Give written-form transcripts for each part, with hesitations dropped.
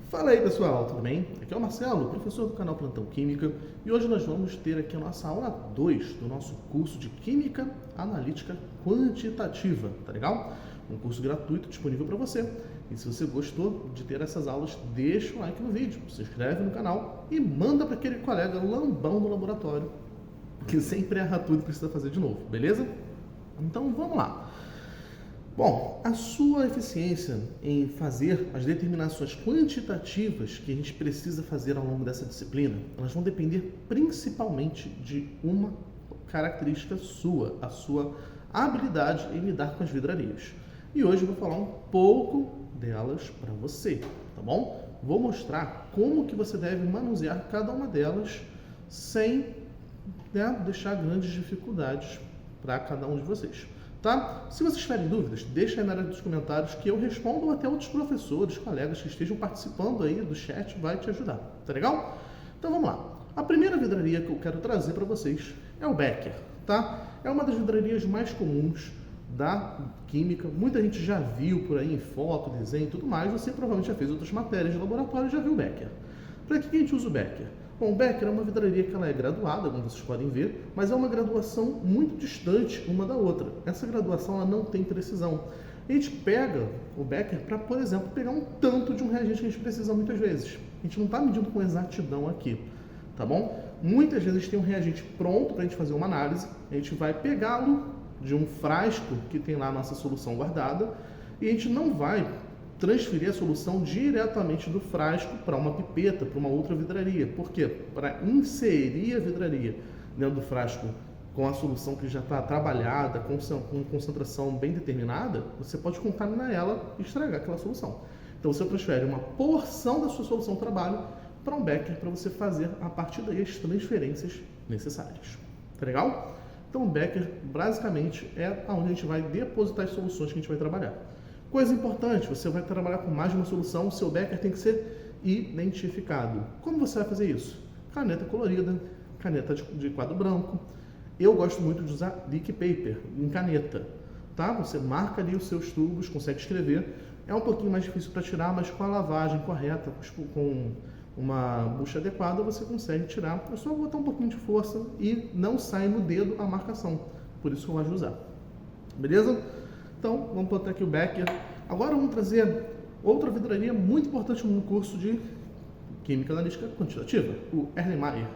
Fala aí pessoal, tudo bem? Aqui é o Marcelo, professor do canal Plantão Química, e hoje nós vamos ter aqui a nossa aula 2 do nosso curso de Química Analítica Quantitativa, tá legal? Um curso gratuito disponível para você. E se você gostou de ter essas aulas, deixa um like no vídeo, se inscreve no canal e manda para aquele colega lambão do laboratório, que sempre erra tudo e precisa fazer de novo, beleza? Então vamos lá. Bom, a sua eficiência em fazer as determinações quantitativas que a gente precisa fazer ao longo dessa disciplina, elas vão depender principalmente de uma característica sua, a sua habilidade em lidar com as vidrarias. E hoje eu vou falar um pouco delas para você, tá bom? Vou mostrar como que você deve manusear cada uma delas sem deixar grandes dificuldades para cada um de vocês. Tá? Se vocês tiverem dúvidas, deixa aí na área dos comentários que eu respondo, ou até outros professores, colegas que estejam participando aí do chat vai te ajudar, tá legal? Então vamos lá. A primeira vidraria que eu quero trazer para vocês é o Becker, tá? É uma das vidrarias mais comuns da química, muita gente já viu por aí em foto, desenho e tudo mais, você provavelmente já fez outras matérias de laboratório e já viu o Becker. Para que a gente usa o Becker? Bom, o Becker é uma vidraria que ela é graduada, como vocês podem ver, mas é uma graduação muito distante uma da outra. Essa graduação ela não tem precisão. A gente pega o Becker para, por exemplo, pegar um tanto de um reagente que a gente precisa muitas vezes. A gente não está medindo com exatidão aqui, tá bom? Muitas vezes a gente tem um reagente pronto para a gente fazer uma análise, a gente vai pegá-lo de um frasco que tem lá a nossa solução guardada e a gente não vai transferir a solução diretamente do frasco para uma pipeta, para uma outra vidraria. Por quê? Para inserir a vidraria dentro do frasco com a solução que já está trabalhada, com concentração bem determinada, você pode contaminar ela e estragar aquela solução. Então você transfere uma porção da sua solução de trabalho para um Becker para você fazer a partir daí as transferências necessárias. Tá legal? Então o Becker basicamente é onde a gente vai depositar as soluções que a gente vai trabalhar. Coisa importante, você vai trabalhar com mais de uma solução, o seu Becker tem que ser identificado. Como você vai fazer isso? Caneta colorida, caneta de quadro branco. Eu gosto muito de usar leak paper em caneta, tá? Você marca ali os seus tubos, consegue escrever. É um pouquinho mais difícil para tirar, mas com a lavagem correta, com uma bucha adequada, você consegue tirar. É só botar um pouquinho de força e não sai no dedo a marcação. Por isso que eu gosto de usar. Beleza? Então, vamos botar aqui o Becker. Agora vamos trazer outra vidraria muito importante no curso de Química Analítica Quantitativa, o Erlenmeyer.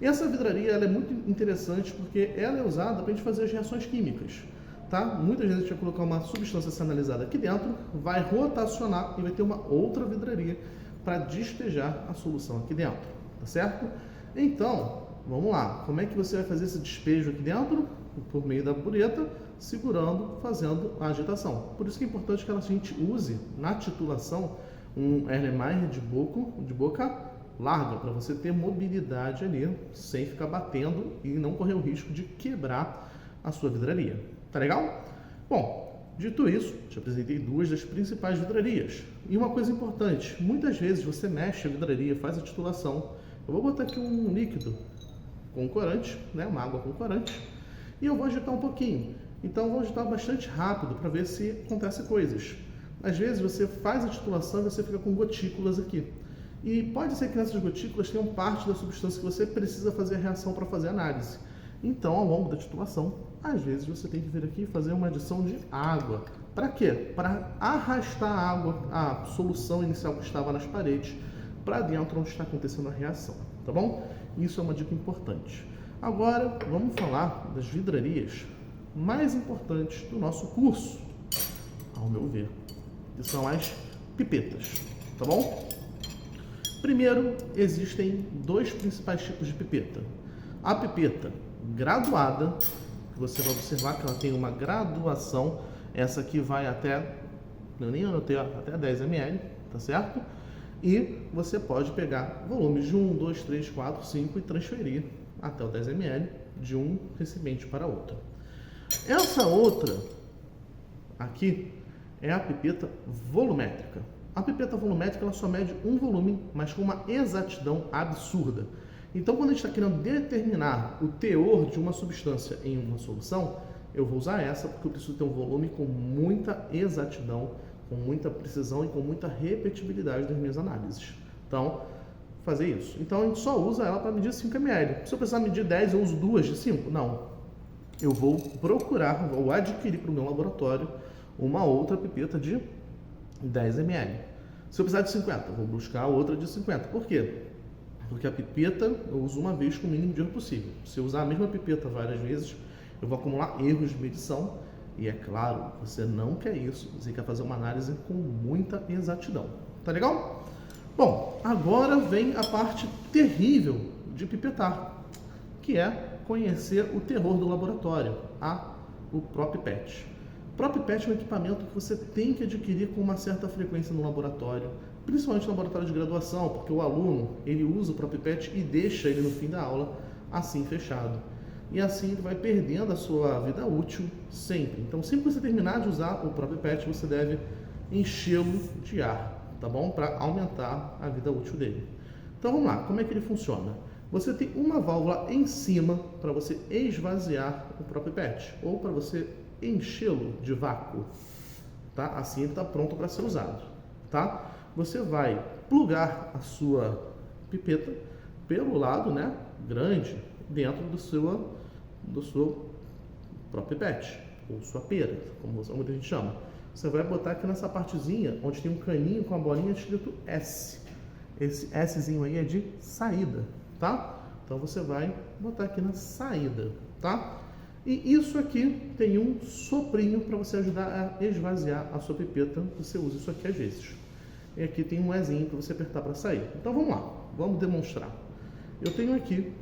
E essa vidraria ela é muito interessante porque ela é usada para a gente fazer as reações químicas. Tá? Muitas vezes a gente vai colocar uma substância a ser analisada aqui dentro, vai rotacionar e vai ter uma outra vidraria para despejar a solução aqui dentro. Tá certo? Então, vamos lá. Como é que você vai fazer esse despejo aqui dentro? Por meio da bureta, segurando, fazendo a agitação. Por isso que é importante que a gente use na titulação um Erlenmeyer de boca larga, para você ter mobilidade ali, sem ficar batendo e não correr o risco de quebrar a sua vidraria. Tá legal? Bom, dito isso, te apresentei duas das principais vidrarias. E uma coisa importante, muitas vezes você mexe a vidraria, faz a titulação. Eu vou botar aqui um líquido com corante, né, uma água com corante, e eu vou agitar um pouquinho. Então, vou agitar bastante rápido para ver se acontece coisas. Às vezes, você faz a titulação e você fica com gotículas aqui. E pode ser que nessas gotículas tenham parte da substância que você precisa fazer a reação para fazer a análise. Então, ao longo da titulação, às vezes você tem que vir aqui e fazer uma adição de água. Para quê? Para arrastar a água, a solução inicial que estava nas paredes, para dentro onde está acontecendo a reação. Tá bom? Isso é uma dica importante. Agora, vamos falar das vidrarias mais importantes do nosso curso, ao meu ver, que são as pipetas, tá bom? Primeiro, existem dois principais tipos de pipeta. A pipeta graduada, que você vai observar que ela tem uma graduação, essa aqui vai até, eu nem anotei, até 10 ml, tá certo? E você pode pegar volumes de 1, 2, 3, 4, 5 e transferir até o 10 ml de um recipiente para outro. Essa outra aqui é a pipeta volumétrica. A pipeta volumétrica ela só mede um volume, mas com uma exatidão absurda. Então, quando a gente está querendo determinar o teor de uma substância em uma solução, eu vou usar essa porque eu preciso ter um volume com muita exatidão com muita precisão e com muita repetibilidade das minhas análises. Então, fazer isso. Então, a gente só usa ela para medir 5 ml. Se eu precisar medir 10, eu uso 2 de 5? Não. Eu vou procurar, vou adquirir para o meu laboratório uma outra pipeta de 10 ml. Se eu precisar de 50, eu vou buscar outra de 50. Por quê? Porque a pipeta eu uso uma vez com o mínimo de erro possível. Se eu usar a mesma pipeta várias vezes, eu vou acumular erros de medição. E é claro, você não quer isso. Você quer fazer uma análise com muita exatidão. Tá legal? Bom, agora vem a parte terrível de pipetar, que é conhecer o terror do laboratório, o PropPet. O PropPet é um equipamento que você tem que adquirir com uma certa frequência no laboratório, principalmente no laboratório de graduação, porque o aluno ele usa o PropPet e deixa ele no fim da aula assim fechado. E assim ele vai perdendo a sua vida útil sempre. Então, sempre que você terminar de usar o PropPet, você deve enchê-lo de ar, tá bom? Para aumentar a vida útil dele. Então, vamos lá. Como é que ele funciona? Você tem uma válvula em cima para você esvaziar o PropPet ou para você enchê-lo de vácuo, tá? Assim ele está pronto para ser usado, tá? Você vai plugar a sua pipeta pelo lado, né, grande, dentro do seu PropPet, ou sua pera, como muita gente chama. Você vai botar aqui nessa partezinha, onde tem um caninho com a bolinha escrito S. Esse Szinho aí é de saída, tá? Então você vai botar aqui na saída, tá? E isso aqui tem um soprinho para você ajudar a esvaziar a sua pipeta. Você usa isso aqui às vezes. E aqui tem um Ezinho para você apertar para sair. Então vamos lá, vamos demonstrar. Eu tenho aqui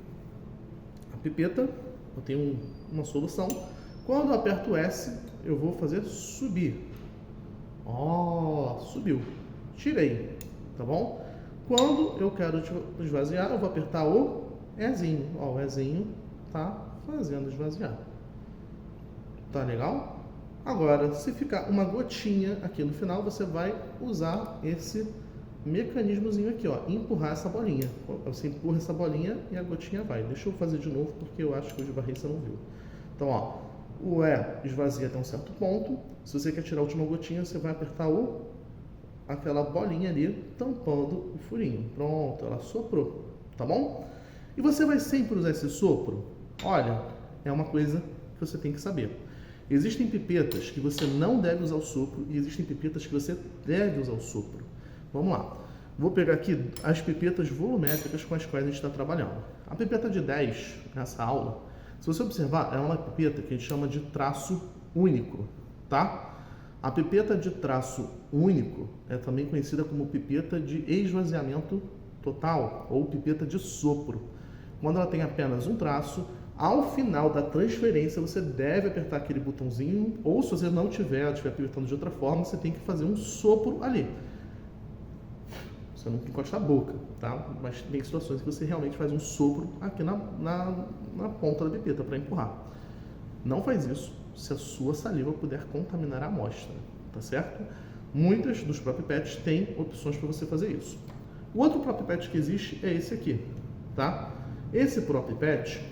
a pipeta, eu tenho uma solução. Quando eu aperto o S, eu vou fazer subir. Ó, subiu. Tirei, tá bom? Quando eu quero esvaziar, eu vou apertar o Ezinho. Ó, o Ezinho tá fazendo esvaziar. Tá legal? Agora, se ficar uma gotinha aqui no final, você vai usar esse mecanismozinho aqui, ó, empurrar essa bolinha. Você empurra essa bolinha e a gotinha vai. Deixa eu fazer de novo, porque eu acho que eu esbarrei e você não viu. Então, ó, o esvazia até um certo ponto. Se você quer tirar a última gotinha, você vai apertar aquela bolinha ali, tampando o furinho. Pronto, ela soprou, tá bom? E você vai sempre usar esse sopro? Olha, é uma coisa que você tem que saber. Existem pipetas que você não deve usar o sopro e existem pipetas que você deve usar o sopro. Vamos lá. Vou pegar aqui as pipetas volumétricas com as quais a gente está trabalhando. A pipeta de 10, nessa aula, se você observar, é uma pipeta que a gente chama de traço único, tá? A pipeta de traço único é também conhecida como pipeta de esvaziamento total ou pipeta de sopro. Quando ela tem apenas um traço, ao final da transferência você deve apertar aquele botãozinho, ou se você não estiver pipetando de outra forma, você tem que fazer um sopro ali. Você não encosta a boca, tá? Mas tem situações que você realmente faz um sopro aqui na ponta da pipeta para empurrar. Não faz isso se a sua saliva puder contaminar a amostra, tá certo? Muitas dos PropPets têm opções para você fazer isso. O outro PropPet que existe é esse aqui, tá? Esse PropPet,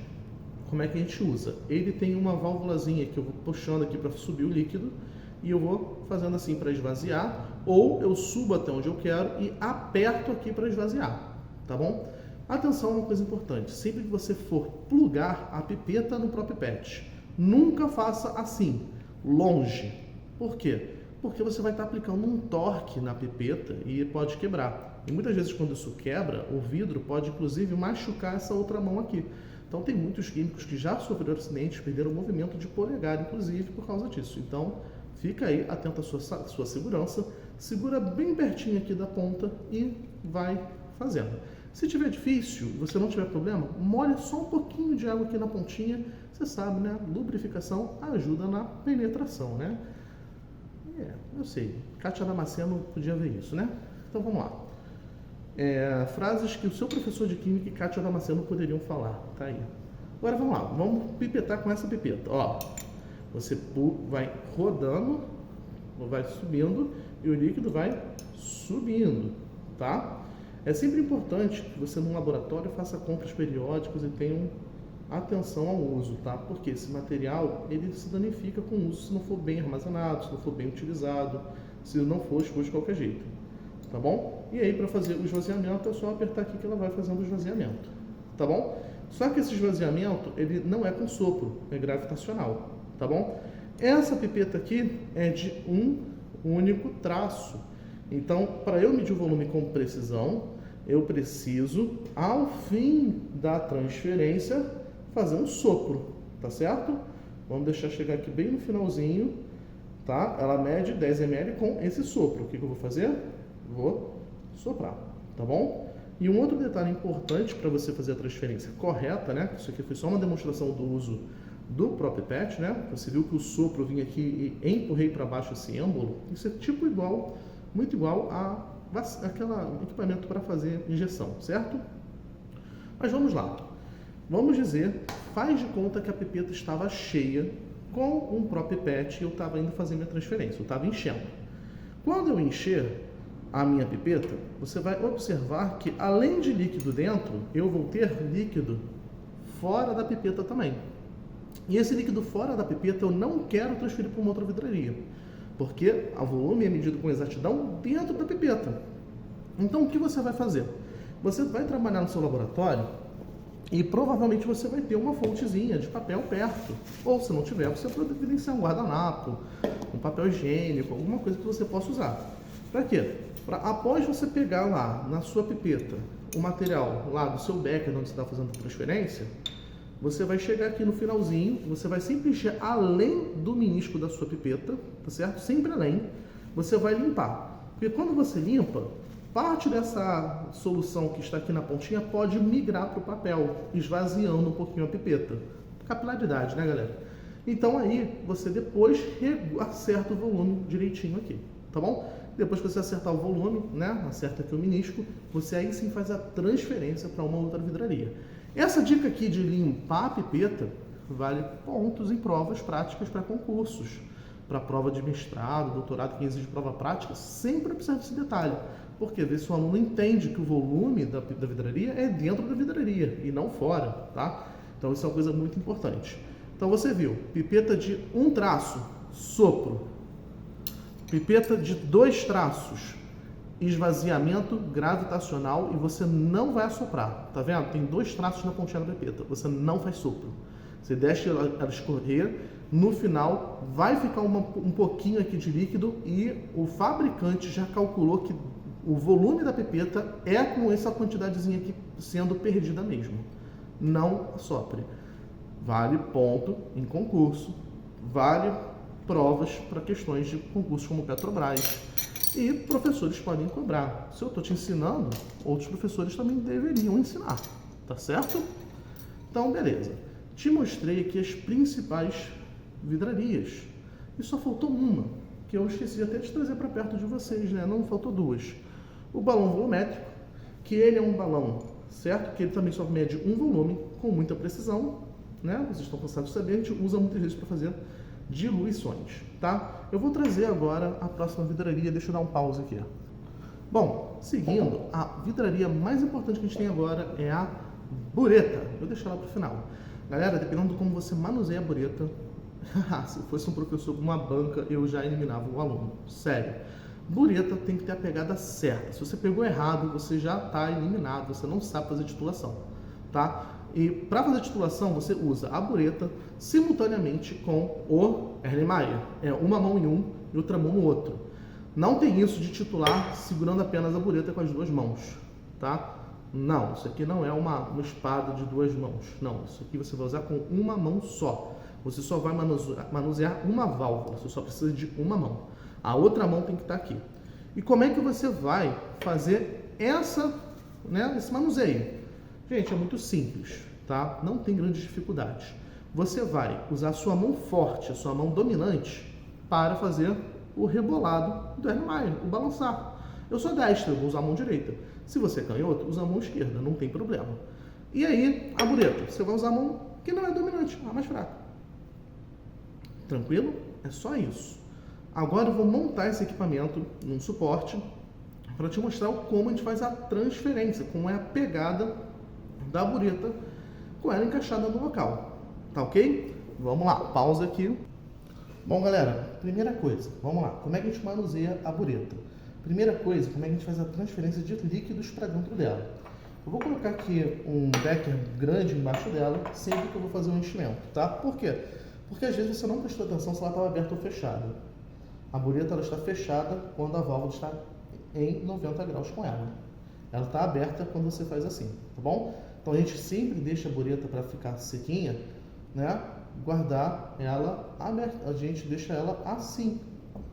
como é que a gente usa? Ele tem uma válvulazinha que eu vou puxando aqui para subir o líquido e eu vou fazendo assim para esvaziar, ou eu subo até onde eu quero e aperto aqui para esvaziar, tá bom? Atenção, uma coisa importante, sempre que você for plugar a pipeta no PropPet, nunca faça assim, longe. Por quê? Porque você vai estar aplicando um torque na pipeta e pode quebrar. E muitas vezes quando isso quebra, o vidro pode inclusive machucar essa outra mão aqui. Então tem muitos químicos que já sofreram acidentes, perderam o movimento de polegar, inclusive, por causa disso. Então, fica aí, atento à sua segurança, segura bem pertinho aqui da ponta e vai fazendo. Se tiver difícil e você não tiver problema, molha só um pouquinho de água aqui na pontinha. Você sabe, né? Lubrificação ajuda na penetração, né? Eu sei. Kátia Damasceno podia ver isso, né? Então vamos lá. Frases que o seu professor de Química e Kátia Damasceno poderiam falar. Tá aí. Agora vamos lá. Vamos pipetar com essa pipeta. Ó, você vai rodando, vai subindo e o líquido vai subindo, tá? É sempre importante que você, num laboratório, faça compras periódicas e tenha atenção ao uso, tá? Porque esse material, ele se danifica com o uso se não for bem armazenado, se não for bem utilizado, se não for exposto de qualquer jeito, tá bom? E aí, para fazer o esvaziamento, é só apertar aqui que ela vai fazendo o esvaziamento, tá bom? Só que esse esvaziamento, ele não é com sopro, é gravitacional, tá bom? Essa pipeta aqui é de um único traço. Então, para eu medir o volume com precisão, eu preciso, ao fim da transferência, fazer um sopro, tá certo? Vamos deixar chegar aqui bem no finalzinho, tá? Ela mede 10 ml com esse sopro. O que eu vou fazer? Vou soprar, tá bom? E um outro detalhe importante para você fazer a transferência correta, né? Isso aqui foi só uma demonstração do uso do PropPet, né? Você viu que o sopro vinha aqui e empurrei para baixo esse êmbolo. Isso é tipo igual, muito igual a aquele equipamento para fazer injeção, certo? Mas vamos lá. Vamos dizer, faz de conta que a pipeta estava cheia com um PropPet e eu estava indo fazer minha transferência, eu estava enchendo. Quando eu encher a minha pipeta, você vai observar que além de líquido dentro, eu vou ter líquido fora da pipeta também. E esse líquido fora da pipeta eu não quero transferir para uma outra vidraria, porque o volume é medido com exatidão dentro da pipeta. Então o que você vai fazer? Você vai trabalhar no seu laboratório e provavelmente você vai ter uma fontezinha de papel perto. Ou se não tiver, você pode providenciar um guardanapo, um papel higiênico, alguma coisa que você possa usar. Para quê? Para após você pegar lá na sua pipeta o material lá do seu becker onde você está fazendo a transferência, você vai chegar aqui no finalzinho, você vai sempre encher além do menisco da sua pipeta, tá certo? Sempre além, você vai limpar. Porque quando você limpa, parte dessa solução que está aqui na pontinha pode migrar para o papel, esvaziando um pouquinho a pipeta. Capilaridade, né, galera? Então aí, você depois acerta o volume direitinho aqui, tá bom? Depois que você acertar o volume, né, acerta aqui o menisco, você aí sim faz a transferência para uma outra vidraria. Essa dica aqui de limpar a pipeta vale pontos em provas práticas para concursos. Para prova de mestrado, doutorado, que exige prova prática, sempre observe esse detalhe. Porque às vezes o aluno entende que o volume da vidraria é dentro da vidraria e não fora, tá? Então isso é uma coisa muito importante. Então você viu, pipeta de um traço, sopro. Pipeta de 2 traços, esvaziamento gravitacional e você não vai assoprar, tá vendo? Tem 2 traços na pontinha da pipeta, você não faz sopro. Você deixa ela escorrer, no final vai ficar um pouquinho aqui de líquido e o fabricante já calculou que o volume da pipeta é com essa quantidadezinha aqui sendo perdida mesmo. Não assopre. Vale ponto em concurso, vale provas para questões de concursos como Petrobras. E professores podem cobrar. Se eu estou te ensinando, outros professores também deveriam ensinar, tá certo? Então, beleza. Te mostrei aqui as principais vidrarias. E só faltou uma, que eu esqueci até de trazer para perto de vocês, né? Não faltou 2. O balão volumétrico, que ele é um balão, certo? Que ele também só mede um volume com muita precisão, né? Vocês estão cansados de saber, a gente usa muitas vezes para fazer diluições, tá? Eu vou trazer agora a próxima vidraria, deixa eu dar um pause aqui. Bom, seguindo, a vidraria mais importante que a gente tem agora é a bureta. Eu vou deixar ela para o final. Galera, dependendo de como você manuseia a bureta, se fosse um professor com uma banca, eu já eliminava o aluno. Sério. Bureta tem que ter a pegada certa. Se você pegou errado, você já está eliminado, você não sabe fazer titulação, tá? E para fazer titulação, você usa a bureta simultaneamente com o Erlenmeyer. É uma mão em um e outra mão no outro. Não tem isso de titular segurando apenas a bureta com as 2 mãos, tá? Não, isso aqui não é uma espada de 2 mãos. Não, isso aqui você vai usar com uma mão só. Você só vai manusear uma válvula, você só precisa de uma mão. A outra mão tem que estar aqui. E como é que você vai fazer esse manuseio? Gente, é muito simples, tá? Não tem grandes dificuldades. Você vai usar a sua mão forte, a sua mão dominante, para fazer o rebolado do Erlenmeyer, o balançar. Eu sou destro, eu vou usar a mão direita. Se você é canhoto, usa a mão esquerda, não tem problema. E aí, a bureta, você vai usar a mão que não é dominante, a mais fraca. Tranquilo? É só isso. Agora eu vou montar esse equipamento num suporte para te mostrar como a gente faz a transferência, como é a pegada da bureta com ela encaixada no local. Tá ok? Vamos lá, pausa aqui. Bom, galera, primeira coisa, vamos lá. Como é que a gente manuseia a bureta? Primeira coisa, como é que a gente faz a transferência de líquidos para dentro dela? Eu vou colocar aqui um becker grande embaixo dela, sempre que eu vou fazer um enchimento, tá? Por quê? Porque às vezes você não prestou atenção se ela estava aberta ou fechada. A bureta ela está fechada quando a válvula está em 90 graus com ela. Ela está aberta quando você faz assim, tá bom? Então a gente sempre deixa a bureta para ficar sequinha, né? Guardar ela aberta. A gente deixa ela assim,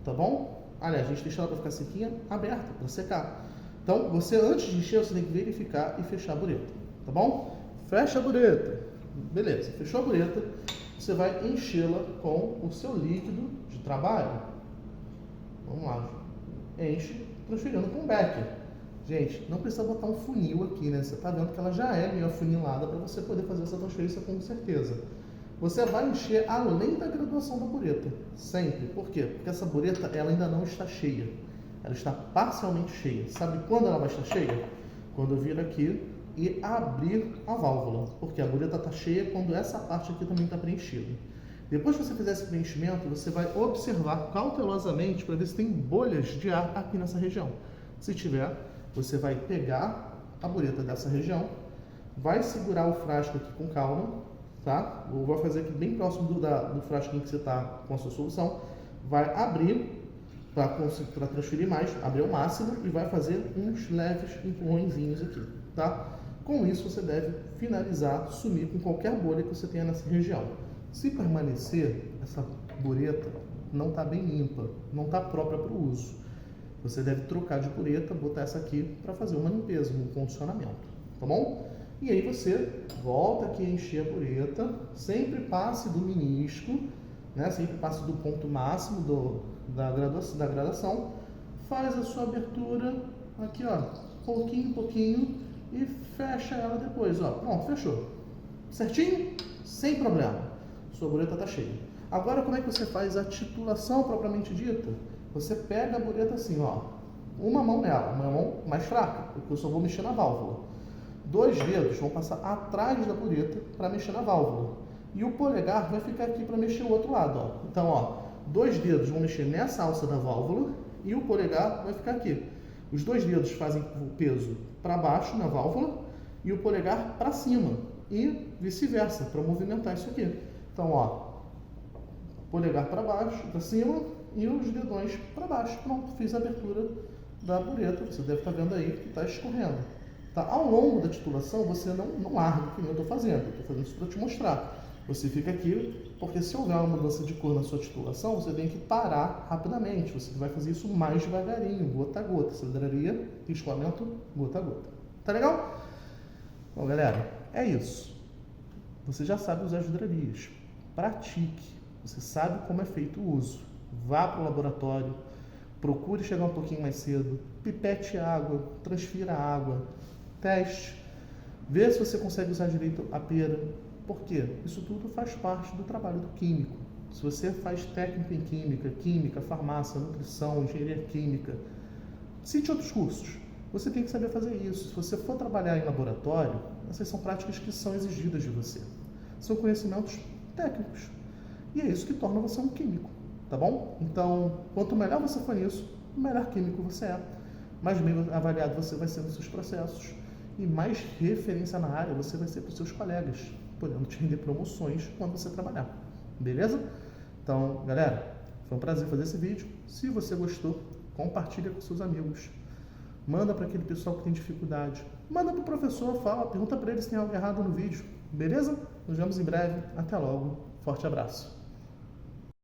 tá bom? Aliás, a gente deixa ela para ficar sequinha, aberta, para secar. Então, você antes de encher, você tem que verificar e fechar a bureta, tá bom? Fecha a bureta. Beleza, fechou a bureta, você vai enchê-la com o seu líquido de trabalho. Vamos lá. Enche, transferindo com o becker. Gente, não precisa botar um funil aqui, né? Você está vendo que ela já é meio afunilada para você poder fazer essa transferência com certeza. Você vai encher além da graduação da bureta, sempre. Por quê? Porque essa bureta ela ainda não está cheia. Ela está parcialmente cheia. Sabe quando ela vai estar cheia? Quando eu vir aqui e abrir a válvula. Porque a bureta está cheia quando essa parte aqui também está preenchida. Depois que você fizer esse preenchimento, você vai observar cautelosamente para ver se tem bolhas de ar aqui nessa região. Se tiver, você vai pegar a bureta dessa região, vai segurar o frasco aqui com calma, tá? Eu vou fazer aqui bem próximo do frasquinho que você está com a sua solução. Vai abrir para transferir mais, abrir ao máximo e vai fazer uns leves empurrõezinhos aqui, tá? Com isso você deve finalizar, sumir com qualquer bolha que você tenha nessa região. Se permanecer, essa bureta não está bem limpa, não está própria para o uso. Você deve trocar de bureta, botar essa aqui para fazer uma limpeza, um condicionamento, tá bom? E aí você volta aqui a encher a bureta, sempre passe do menisco, né? Sempre passe do ponto máximo da gradação, faz a sua abertura aqui, ó, pouquinho, e fecha ela depois, ó. Pronto, fechou. Certinho? Sem problema. Sua bureta está cheia. Agora, como é que você faz a titulação propriamente dita? Você pega a bureta assim, ó, uma mão nela, uma mão mais fraca, porque eu só vou mexer na válvula. 2 dedos vão passar atrás da bureta para mexer na válvula. E o polegar vai ficar aqui para mexer o outro lado, ó. Então, ó, 2 dedos vão mexer nessa alça da válvula e o polegar vai ficar aqui. Os 2 dedos fazem o peso para baixo na válvula e o polegar para cima e vice-versa, para movimentar isso aqui. Então, ó, polegar para baixo, para cima e os dedões para baixo. Pronto, fiz a abertura da bureta. Você deve estar vendo aí que está escorrendo. Tá? Ao longo da titulação, você não larga, que nem eu estou fazendo. Eu estou fazendo isso para te mostrar. Você fica aqui, porque se houver uma mudança de cor na sua titulação, você tem que parar rapidamente. Você vai fazer isso mais devagarinho, gota a gota. Aceleraria e escoamento gota a gota. Tá legal? Bom, galera, é isso. Você já sabe usar as vidrarias. Pratique. Você sabe como é feito o uso. Vá para o laboratório. Procure chegar um pouquinho mais cedo. Pipete água. Transfira água. Teste. Vê se você consegue usar direito a pera. Por quê? Isso tudo faz parte do trabalho do químico. Se você faz técnico em química, farmácia, nutrição, engenharia química, cite outros cursos. Você tem que saber fazer isso. Se você for trabalhar em laboratório, essas são práticas que são exigidas de você. São conhecimentos técnicos. E é isso que torna você um químico, tá bom? Então, quanto melhor você for nisso, melhor químico você é. Mais bem avaliado você vai ser nos seus processos. E mais referência na área você vai ser para os seus colegas, podendo te render promoções quando você trabalhar. Beleza? Então, galera, foi um prazer fazer esse vídeo. Se você gostou, compartilha com seus amigos. Manda para aquele pessoal que tem dificuldade. Manda para o professor, pergunta para ele se tem algo errado no vídeo. Beleza? Nos vemos em breve. Até logo. Forte abraço.